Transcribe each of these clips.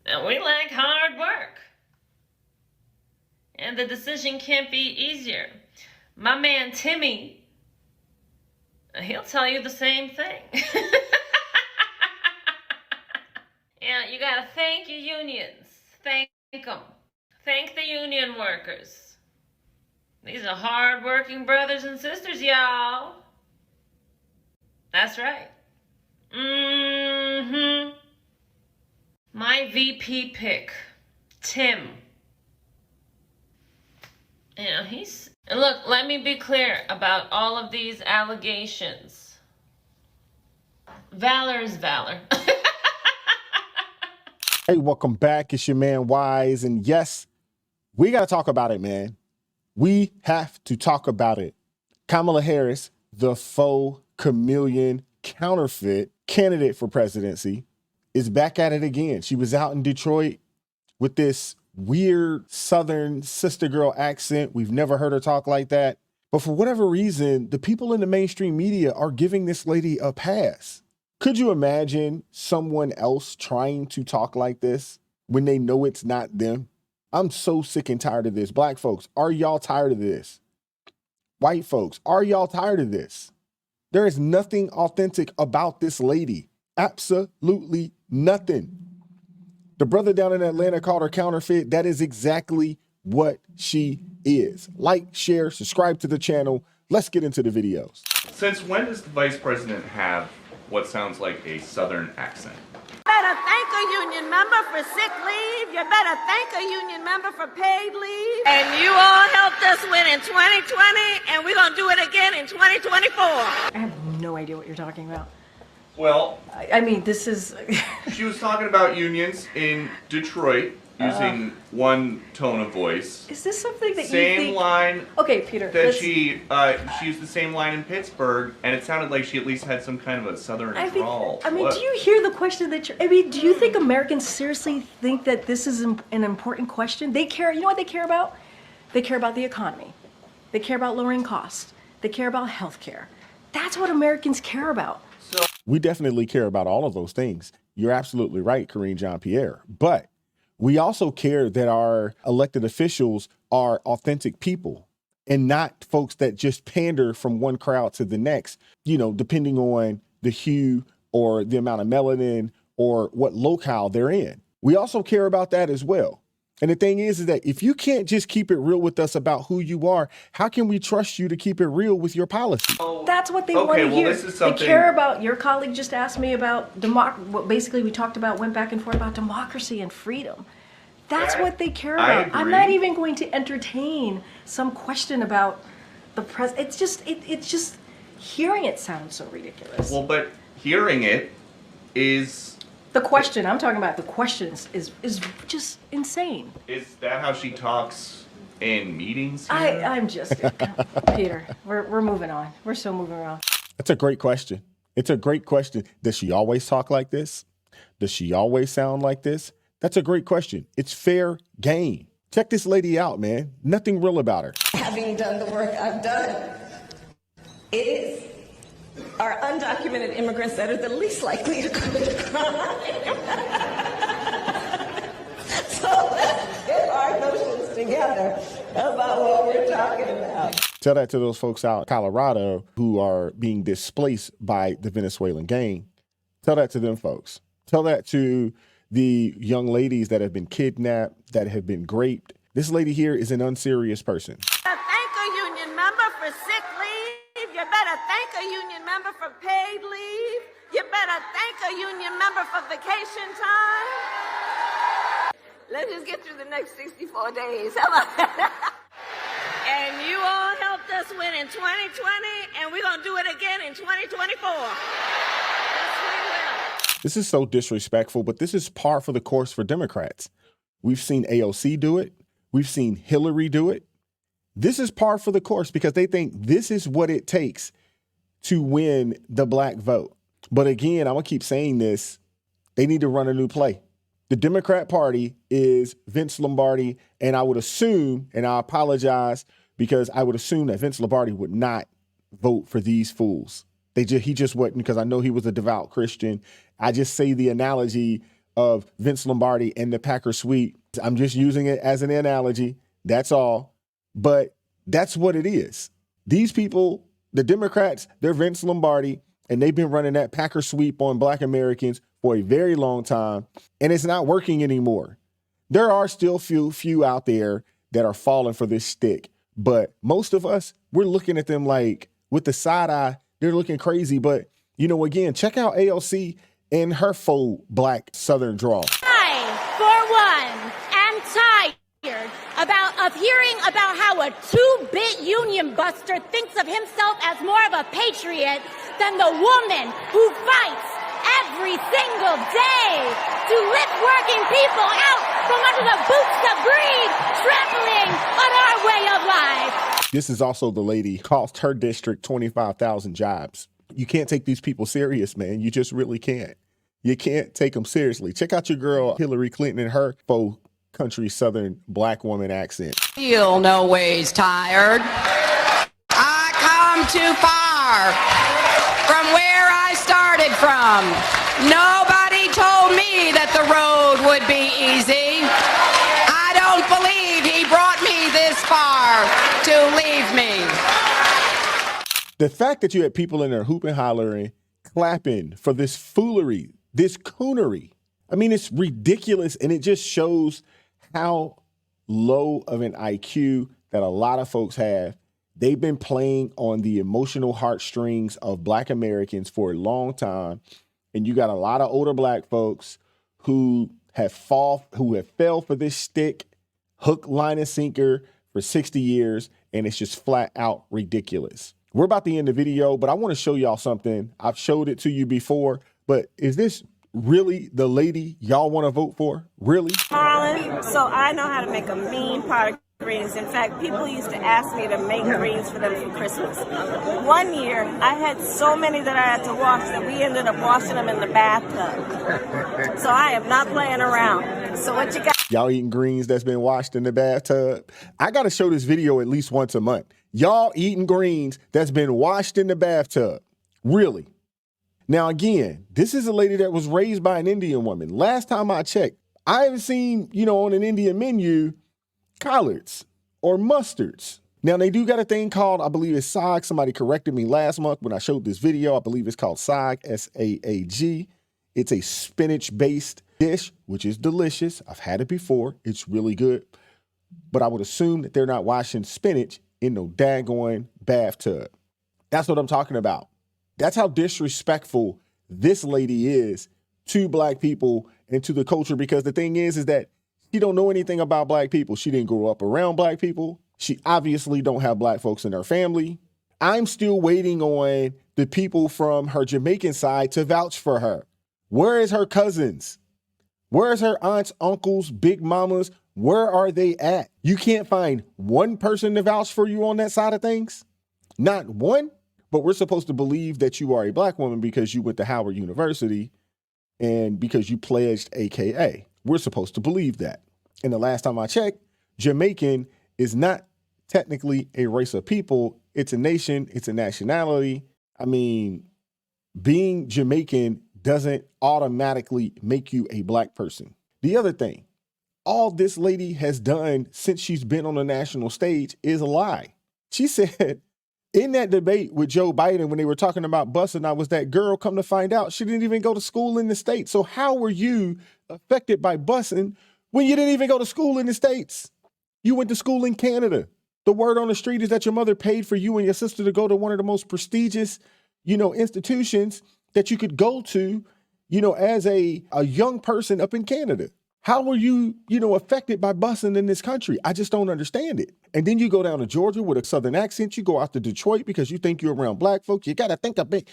And we like hard work. And the decision can't be easier. My man Timmy, he'll tell you the same thing. Yeah, you gotta thank your unions. Thank them. Thank the union workers. These are hard-working brothers and sisters, y'all. That's right. My VP pick, Tim. You know, and look, let me be clear about all of these allegations. Valor is valor. Hey, welcome back. It's your man Wise. And yes, we got to talk about it, man. We have to talk about it. Kamala Harris, the faux chameleon counterfeit candidate for presidency, is back at it again. She was out in Detroit with this weird Southern sister girl accent. We've never heard her talk like that. But for whatever reason, the people in the mainstream media are giving this lady a pass. Could you imagine someone else trying to talk like this when they know it's not them? I'm so sick and tired of this. Black folks, are y'all tired of this? White folks, are y'all tired of this? There is nothing authentic about this lady. Absolutely nothing. The brother down in Atlanta called her counterfeit. That is exactly what she is. Like, share, subscribe to the channel. Let's get into the videos. Since when does the vice president have what sounds like a Southern accent? Better thank a union member for sick leave. You better thank a union member for paid leave. And you all helped us win in 2020, and we're going to do it again in 2024. I have no idea what you're talking about. Well, I mean, this is... she was talking about unions in Detroit using one tone of voice. Is this something that same you think... line. Okay, Peter. That she used the same line in Pittsburgh, and it sounded like she at least had some kind of a Southern drawl. I mean, do you hear the question that you're... I mean, do you think Americans seriously think that this is an important question? They care... You know what they care about? They care about the economy. They care about lowering costs. They care about healthcare. That's what Americans care about. We definitely care about all of those things. You're absolutely right, Karine Jean-Pierre. But we also care that our elected officials are authentic people and not folks that just pander from one crowd to the next, you know, depending on the hue or the amount of melanin or what locale they're in. We also care about that as well. And the thing is that if you can't just keep it real with us about who you are, how can we trust you to keep it real with your policy? That's what they want to hear. This is something... They care about, your colleague just asked me about, basically we talked about, went back and forth about democracy and freedom. That's what they care about. I'm not even going to entertain some question about the president. It's just, hearing it sounds so ridiculous. Well, but hearing it is... The question, I'm talking about the questions is just insane. Is that how she talks in meetings here? I'm just, Peter, we're moving on. We're still moving around. That's a great question. It's a great question. Does she always talk like this? Does she always sound like this? That's a great question. It's fair game. Check this lady out, man. Nothing real about her. Having done the work I've done, it is our undocumented immigrants that are the least likely to commit a crime. So let's get our notions together about what we're talking about. Tell that to those folks out in Colorado who are being displaced by the Venezuelan gang. Tell that to them folks. Tell that to the young ladies that have been kidnapped, that have been raped. This lady here is an unserious person. Thank a union member for sick leave. You better thank a union member for paid leave. You better thank a union member for vacation time. Let's just get through the next 64 days. How about that? And you all helped us win in 2020, and we're going to do it again in 2024. Yes, we will. This is so disrespectful, but this is par for the course for Democrats. We've seen AOC do it. We've seen Hillary do it. This is par for the course because they think this is what it takes to win the black vote. But again, I'm going to keep saying this. They need to run a new play. The Democrat Party is Vince Lombardi, and I would assume, and I apologize, because I would assume that Vince Lombardi would not vote for these fools. He just wouldn't, because I know he was a devout Christian. I just say the analogy of Vince Lombardi and the Packer sweep. I'm just using it as an analogy. That's all. But that's what it is. These people, the Democrats, they're Vince Lombardi, and they've been running that Packer sweep on Black Americans for a very long time, and it's not working anymore. There are still few out there that are falling for this stick, but most of us, we're looking at them like with the side eye, they're looking crazy. But, you know, again, check out AOC and her faux Black Southern drawl. I, for one, am tired of hearing about how a two-bit union buster thinks of himself as more of a patriot than the woman who fights every single day to lift working people out from under the boots of greed, trampling on our way of life. This is also the lady cost her district 25,000 jobs. You can't take these people serious, man. You just really can't. You can't take them seriously. Check out your girl Hillary Clinton and her faux country Southern Black woman accent. Feel no ways tired. I come too far from where I started from. Nobody told me that the road would be easy. I don't believe he brought me this far to leave me. The fact that you had people in there hooping, hollering, clapping for this foolery, this coonery, I mean, it's ridiculous, and it just shows how low of an IQ that a lot of folks have. They've been playing on the emotional heartstrings of Black Americans for a long time, and you got a lot of older Black folks who have fell for this stick, hook, line, and sinker for 60 years, and it's just flat out ridiculous. We're about to end the video, but I want to show y'all something. I've showed it to you before, but is this really the lady y'all want to vote for? Really? Holland, so I know how to make a mean pot of greens. In fact, people used to ask me to make greens for them for Christmas. One year, I had so many that I had to wash that we ended up washing them in the bathtub. So I am not playing around. So what you got? Y'all eating greens that's been washed in the bathtub? I got to show this video at least once a month. Y'all eating greens that's been washed in the bathtub. Really? Now, again, this is a lady that was raised by an Indian woman. Last time I checked, I haven't seen, on an Indian menu, collards or mustards. Now, they do got a thing called, I believe it's saag. Somebody corrected me last month when I showed this video. I believe it's called saag, S-A-A-G. It's a spinach-based dish, which is delicious. I've had it before. It's really good. But I would assume that they're not washing spinach in no daggone bathtub. That's what I'm talking about. That's how disrespectful this lady is to Black people and to the culture, because the thing is that she don't know anything about Black people. She didn't grow up around Black people. She obviously don't have Black folks in her family. I'm still waiting on the people from her Jamaican side to vouch for her. Where is her cousins? Where is her aunts, uncles, big mamas? Where are they at? You can't find one person to vouch for you on that side of things? Not one? But we're supposed to believe that you are a Black woman because you went to Howard University and because you pledged AKA. We're supposed to believe that. And the last time I checked, Jamaican is not technically a race of people. It's a nation. It's a nationality. I mean, being Jamaican doesn't automatically make you a Black person. The other thing, all this lady has done since she's been on the national stage is a lie. She said in that debate with Joe Biden, when they were talking about busing, I was that girl. Come to find out, she didn't even go to school in the States. So how were you affected by busing when you didn't even go to school in the States? You went to school in Canada. The word on the street is that your mother paid for you and your sister to go to one of the most prestigious, institutions that you could go to, as a young person up in Canada. How were you, affected by busing in this country? I just don't understand it. And then you go down to Georgia with a Southern accent. You go out to Detroit because you think you're around Black folks. You better think of me,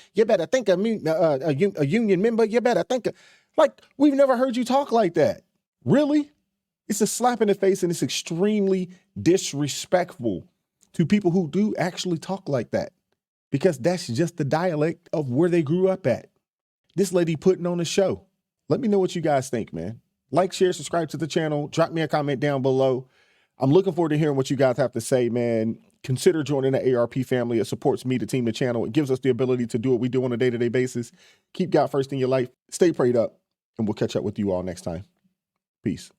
a union member. You better think of, like, we've never heard you talk like that. Really? It's a slap in the face, and it's extremely disrespectful to people who do actually talk like that, because that's just the dialect of where they grew up at. This lady putting on a show. Let me know what you guys think, man. Like, share, subscribe to the channel. Drop me a comment down below. I'm looking forward to hearing what you guys have to say, man. Consider joining the ARP family. It supports me, the team, the channel. It gives us the ability to do what we do on a day-to-day basis. Keep God first in your life. Stay prayed up. and we'll catch up with you all next time. Peace.